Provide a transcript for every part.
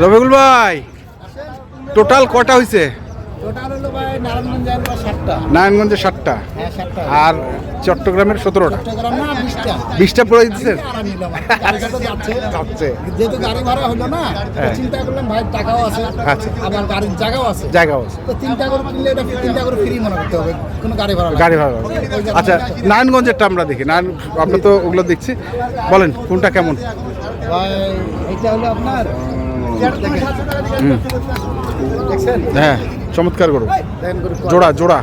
রবিকুল ভাই, টোটাল কটা হয়েছে? নারায়ণগঞ্জে 7টা আর চট্টগ্রামের 17টা। 20টা পড়ে দিচ্ছেন। যেহেতু গাড়ি ভাড়া হলো না, চিন্তা করলাম ভাই টাকাও আছে, আবার গাড়ির জায়গাও আছে, তো 3টা করে কিনলে এটা 3টা করে ফ্রি মনে করতে হবে, কোনো গাড়ি ভাড়া। আচ্ছা, নারায়ণগঞ্জেরটা আমরা দেখি, আমরা তো ওগুলো দেখছি। বলেন কোনটা কেমন? ভাই এটা হলো আপনার হ্যাঁ, চমৎকার গরু, জোড়া জোড়া,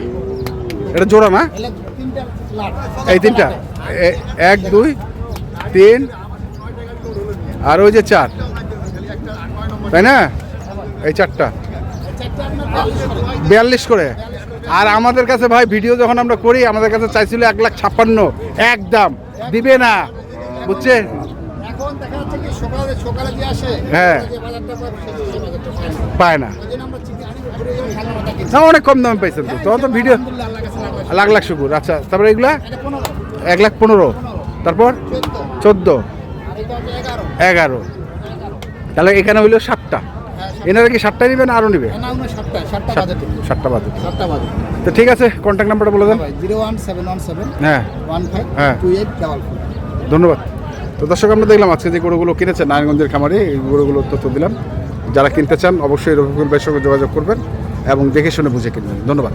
এটা জোড়া না? এই 3টা, 1 2 3 আর ওই যে 4, তাই না? এই 4টা 42 করে। আর আমাদের কাছে ভাই ভিডিও যখন আমরা করি, আমাদের কাছে চাইছিল 1,56,000, একদম দিবে না, বুঝছেন? হ্যাঁ, পায় না, অনেক কম দামে পাইছেন তো, তখন তো ভিডিও লাখ লাখ শুকুর। আচ্ছা, তারপরে এগুলা 1,15,000, তারপর 14, 11, তাহলে এখানে হইলো 7টা। এনারা কি 7টা নিবেন আরো নিবে? 7টা বাজে। তো ঠিক আছে, কন্ট্যাক্ট নাম্বারটা বলে দেন। 01717 হ্যাঁ 152844। ধন্যবাদ। তো দর্শক, আমরা দেখলাম আজকে যে গরুগুলো কিনেছে নারায়ণগঞ্জের খামারে, এই গরুগুলোর তথ্য দিলাম। যারা কিনতে চান অবশ্যই রফিকুল ভাইয়ের সঙ্গে যোগাযোগ করবেন এবং দেখে শুনে বুঝে কিনবেন। ধন্যবাদ।